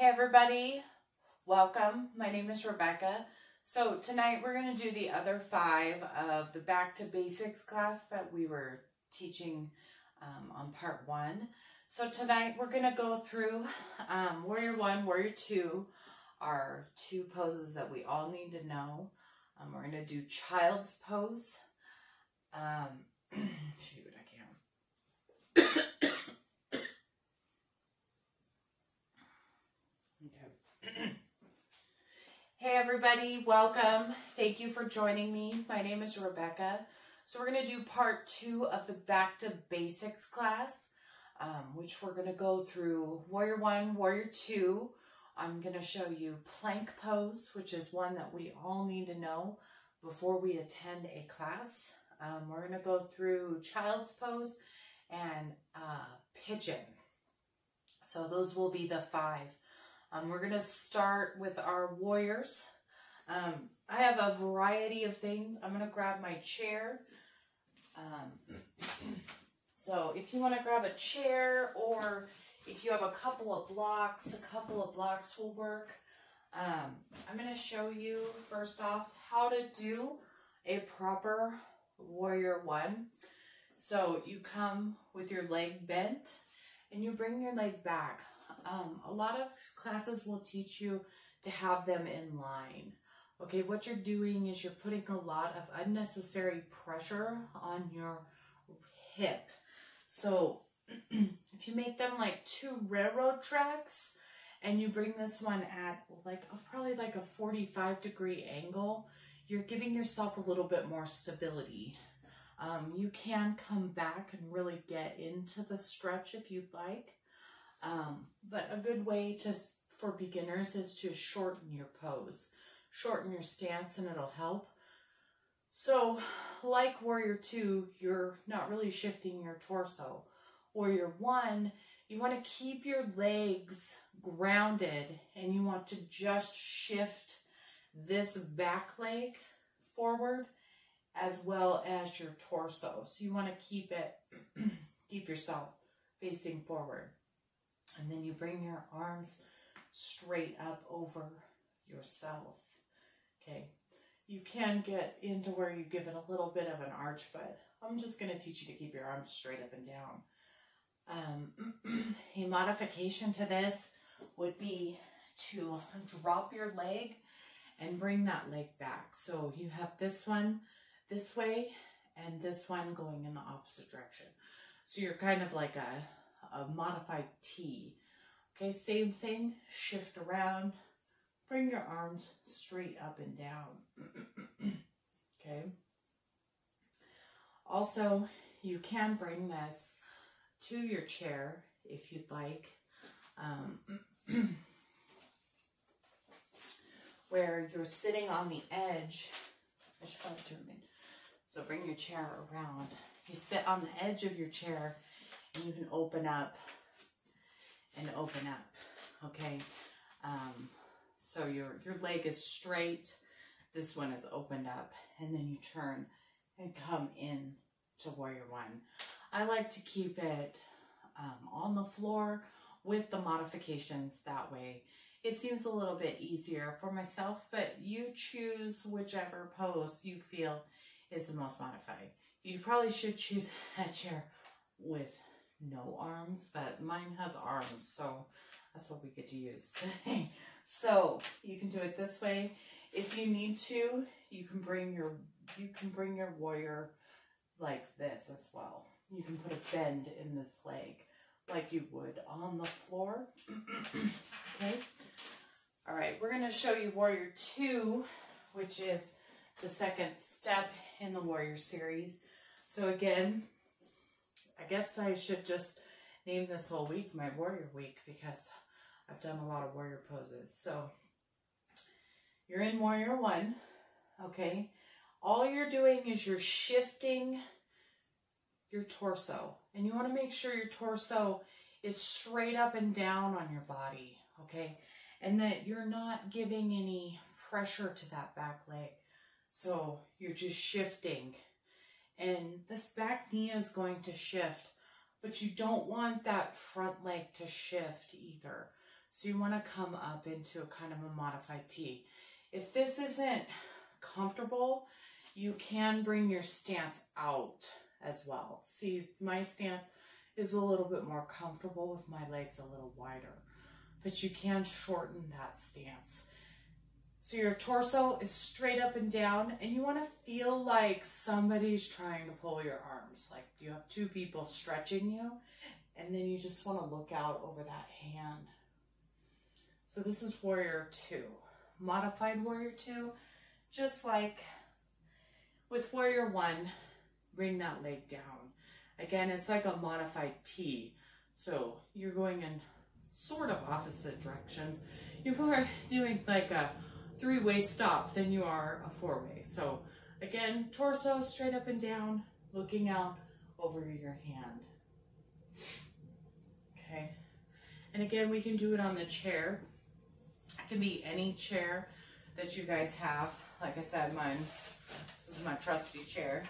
Hey everybody, welcome. My name is Rebecca. So tonight we're going to do the other 5 of the Back to Basics class that we were teaching on part 1. So tonight we're going to go through Warrior 1, Warrior 2 are 2 poses that we all need to know. We're going to do Child's Pose. Shoot, I can't. Hey everybody, welcome. Thank you for joining me. My name is Rebecca. So we're going to do part 2 of the Back to Basics class, which we're going to go through Warrior 1, Warrior 2. I'm going to show you Plank Pose, which is one that we all need to know before we attend a class. We're going to go through Child's Pose and Pigeon. So those will be the 5. We're going to start with our warriors. I have a variety of things. I'm going to grab my chair. So if you want to grab a chair, or if you have a couple of blocks will work. I'm going to show you first off how to do a proper Warrior 1. So you come with your leg bent and you bring your leg back. A lot of classes will teach you to have them in line. Okay, what you're doing is you're putting a lot of unnecessary pressure on your hip. So if you make them like 2 railroad tracks and you bring this one at probably like a 45-degree angle, you're giving yourself a little bit more stability. You can come back and really get into the stretch if you'd like. But a good way for beginners is to shorten your pose, shorten your stance, and it'll help. So like Warrior 2, you're not really shifting your torso. Warrior 1, you want to keep your legs grounded and you want to just shift this back leg forward as well as your torso. So you want to keep yourself facing forward. And then you bring your arms straight up over yourself. Okay. You can get into where you give it a little bit of an arch, but I'm just going to teach you to keep your arms straight up and down. A modification to this would be to drop your leg and bring that leg back. So you have this one this way and this one going in the opposite direction. So you're kind of like a modified T. Okay, same thing, shift around, bring your arms straight up and down. Okay. Also, you can bring this to your chair if you'd like, where you're sitting on the edge. I should probably turn it in. So bring your chair around. You sit on the edge of your chair and you can open up and open up, okay? So your leg is straight, this one is opened up, and then you turn and come in to Warrior 1. I like to keep it on the floor with the modifications that way. It seems a little bit easier for myself, but you choose whichever pose you feel is the most modified. You probably should choose a chair with no arms, but mine has arms, so that's what we get to use today. So you can do it this way. If you need to, you can bring your warrior like this as well. You can put a bend in this leg like you would on the floor. Okay. All right, we're going to show you Warrior 2, which is the second step in the Warrior series. So again, I guess I should just name this whole week my Warrior Week because I've done a lot of warrior poses. So you're in Warrior 1, okay? All you're doing is you're shifting your torso. And you want to make sure your torso is straight up and down on your body, okay? And that you're not giving any pressure to that back leg. So you're just shifting. And this back knee is going to shift, but you don't want that front leg to shift either. So you want to come up into a kind of a modified T. If this isn't comfortable, you can bring your stance out as well. See, my stance is a little bit more comfortable with my legs a little wider, but you can shorten that stance. So your torso is straight up and down, and you want to feel like somebody's trying to pull your arms, like you have two people stretching you, and then you just want to look out over that hand. So this is Warrior 2. Modified Warrior 2, just like with Warrior 1, bring that leg down. Again, it's like a modified T. So you're going in sort of opposite directions. You're more doing like a 3-way stop than you are a 4-way. So again, torso straight up and down, looking out over your hand. Okay. And again, we can do it on the chair. It can be any chair that you guys have. Like I said, this is my trusty chair.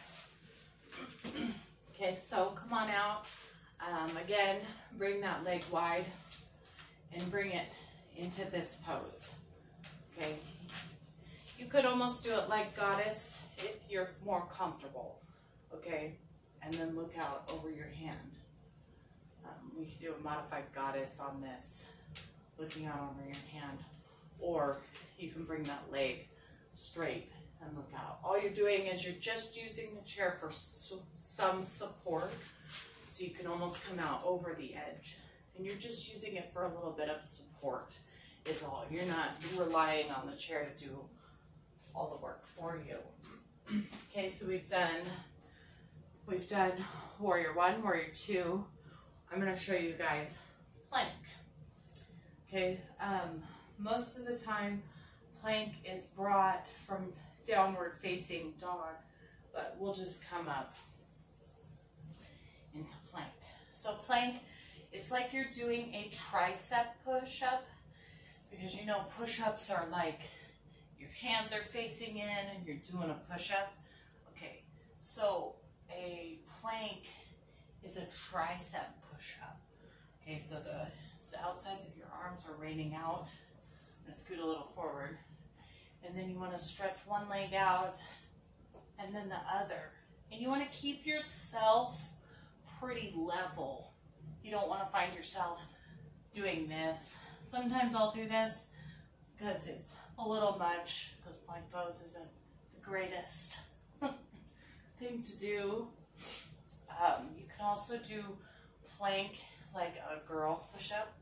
Okay, so come on out. Again, bring that leg wide and bring it into this pose. Okay, you could almost do it like goddess if you're more comfortable. Okay, and then look out over your hand. We can do a modified goddess on this, looking out over your hand, or you can bring that leg straight and look out. All you're doing is you're just using the chair for some support, so you can almost come out over the edge, and you're just using it for a little bit of support is all. You're not relying on the chair to do all the work for you. Okay, so we've done Warrior 1, Warrior 2. I'm going to show you guys plank. Okay, most of the time plank is brought from downward facing dog, but we'll just come up into plank. So plank, it's like you're doing a tricep push-up, because you know push-ups are like your hands are facing in and you're doing a push-up. Okay, so a plank is a tricep push-up. Okay, so the outsides of your arms are raining out. I'm going to scoot a little forward. And then you want to stretch one leg out and then the other. And you want to keep yourself pretty level. You don't want to find yourself doing this. Sometimes I'll do this because it's a little much, because plank pose isn't the greatest thing to do. You can also do plank like a girl push-up,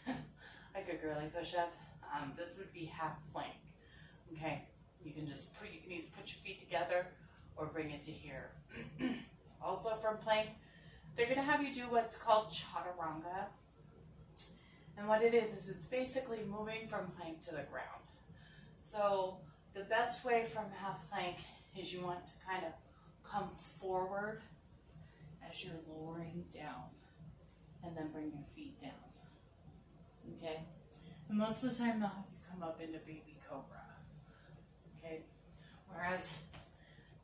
like a girly push-up. This would be half plank. Okay, you can either put your feet together or bring it to here. Also from plank, they're going to have you do what's called chaturanga. And what it is it's basically moving from plank to the ground. So the best way from half plank is you want to kind of come forward as you're lowering down, and then bring your feet down. Okay? And most of the time they'll have you come up into baby cobra. Okay? Whereas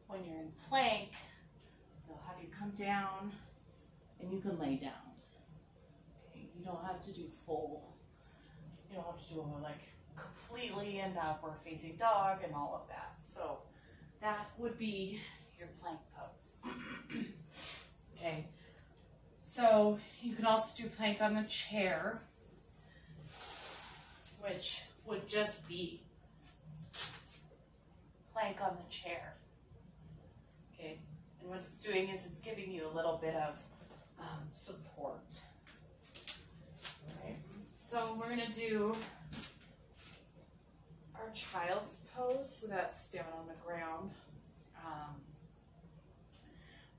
when you're in plank, they'll have you come down and you can lay down. Okay? You don't have to do you don't have to do like completely end up or facing dog and all of that. So that would be your plank pose. Okay, so you can also do plank on the chair, which would just be plank on the chair. Okay, and what it's doing is it's giving you a little bit of support. All right, so we're going to do our child's pose, so that's down on the ground.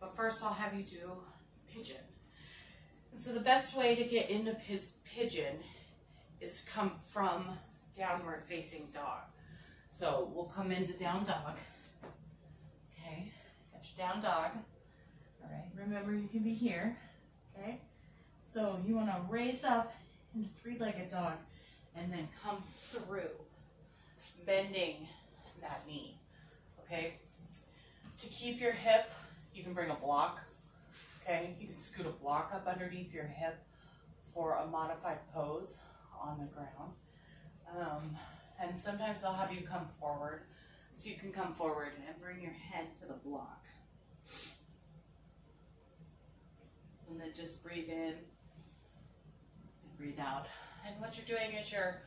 But first I'll have you do pigeon. And so the best way to get into pigeon is to come from downward facing dog. So we'll come into down dog. Okay, catch down dog. All right, remember you can be here. Okay, so you want to raise up into three-legged dog and then come through, bending that knee. Okay, to keep your hip, you can bring a block. Okay, you can scoot a block up underneath your hip for a modified pose. on the ground. And sometimes they'll have you come forward. So you can come forward and bring your head to the block. And then just breathe in and breathe out. And what you're doing is you're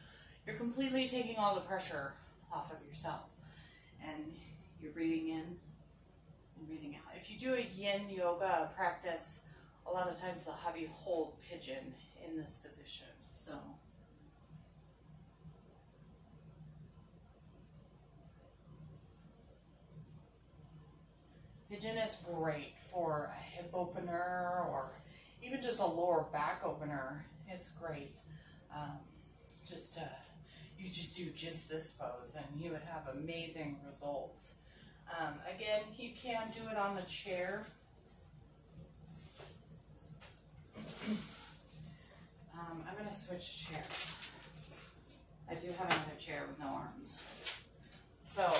completely taking all the pressure off of yourself. And you're breathing in and breathing out. If you do a yin yoga practice, a lot of times they'll have you hold pigeon in this position. So pigeon is great for a hip opener or even just a lower back opener. It's great. You just do just this pose and you would have amazing results. Again, you can do it on the chair. I'm going to switch chairs. I do have another chair with no arms. So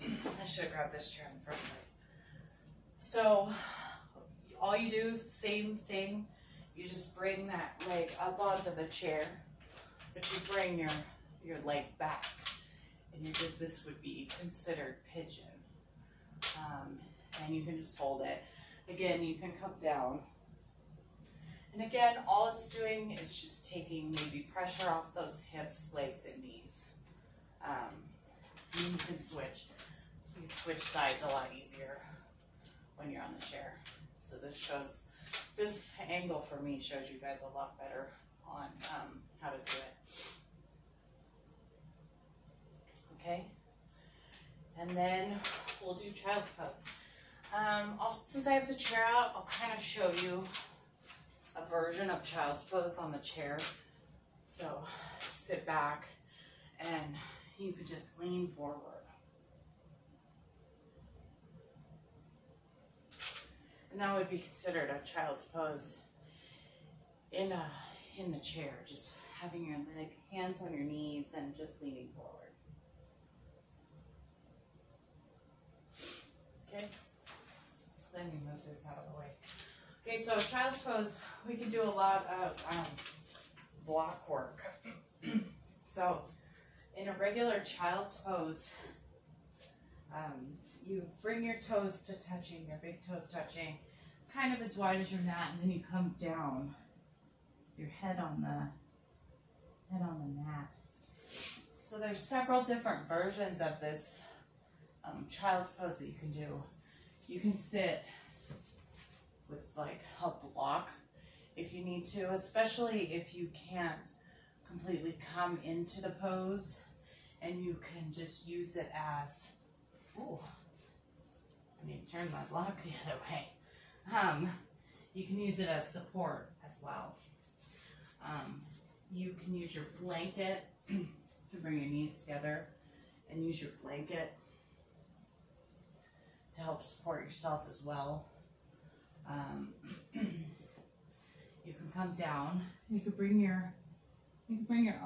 I should have grabbed this chair in the first place. So all you do, same thing, you just bring that leg up onto the chair, but you bring your leg back, and this would be considered pigeon. And you can just hold it. Again, you can come down. And again, all it's doing is just taking maybe pressure off those hips, legs, and knees. You can switch. You can switch sides a lot easier when you're on the chair. So this angle for me shows you guys a lot better on how to do it. Okay? And then we'll do child's pose. Since I have the chair out, I'll kind of show you a version of child's pose on the chair. So sit back and you could just lean forward. And that would be considered a child's pose in the chair, just having your hands on your knees and just leaning forward. Okay, let me move this out of the way. Okay, so child's pose, we can do a lot of block work. So in a regular child's pose, you bring your toes to touching, your big toes touching, kind of as wide as your mat, and then you come down, your head on the mat. So there's several different versions of this child's pose that you can do. You can sit with like a block if you need to, especially if you can't completely come into the pose, and you can just use it as, ooh, I need to turn my block the other way. You can use it as support as well. You can use your blanket to bring your knees together and use your blanket to help support yourself as well. You can come down. You can bring your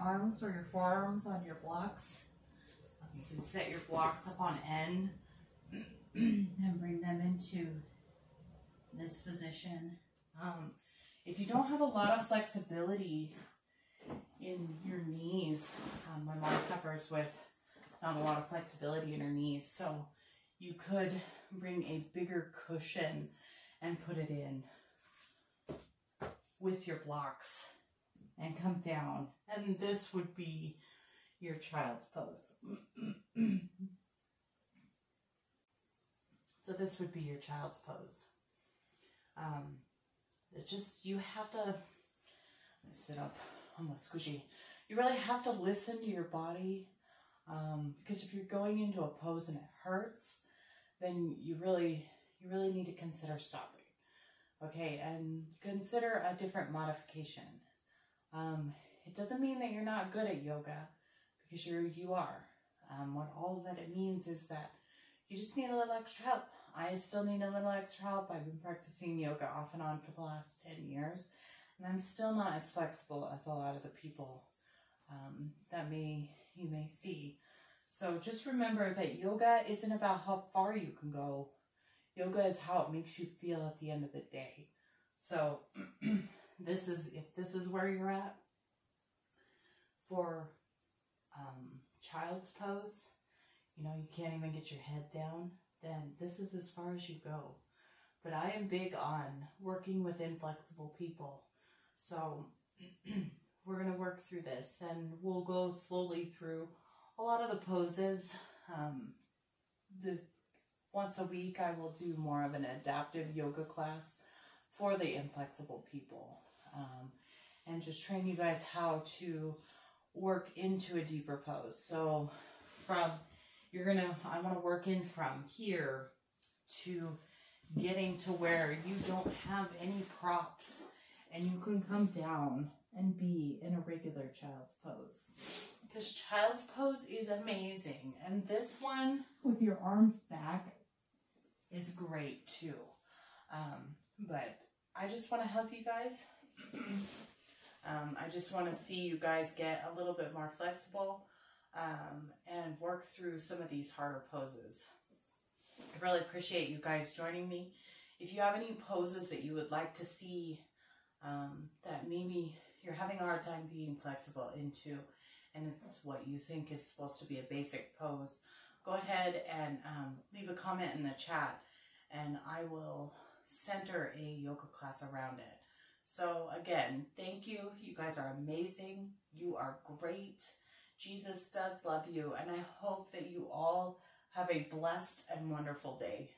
arms or your forearms on your blocks. You can set your blocks up on end and bring them into this position. If you don't have a lot of flexibility in your knees, my mom suffers with not a lot of flexibility in her knees, so you could bring a bigger cushion and put it in with your blocks and come down, and this would be your child's pose. So this would be your child's pose. You have to, sit up, almost squishy. You really have to listen to your body, because if you're going into a pose and it hurts, then you really need to consider stopping. Okay, and consider a different modification. It doesn't mean that you're not good at yoga, because you are. What all that it means is that you just need a little extra help. I still need a little extra help. I've been practicing yoga off and on for the last 10 years, and I'm still not as flexible as a lot of the people that you may see. So just remember that yoga isn't about how far you can go. Yoga is how it makes you feel at the end of the day. So if this is where you're at, for child's pose, you know, you can't even get your head down, then this is as far as you go. But I am big on working with inflexible people. So we're going to work through this, and we'll go slowly through a lot of the poses. Once a week I will do more of an adaptive yoga class for the inflexible people, and just train you guys how to work into a deeper pose. So I want to work in from here to getting to where you don't have any props and you can come down and be in a regular child's pose. Because child's pose is amazing. And this one with your arms back is great too. But I just want to help you guys. I just want to see you guys get a little bit more flexible and work through some of these harder poses. I really appreciate you guys joining me. If you have any poses that you would like to see that maybe you're having a hard time being flexible into, and it's what you think is supposed to be a basic pose, go ahead and leave a comment in the chat, and I will center a yoga class around it. So again, thank you. You guys are amazing. You are great. Jesus does love you, and I hope that you all have a blessed and wonderful day.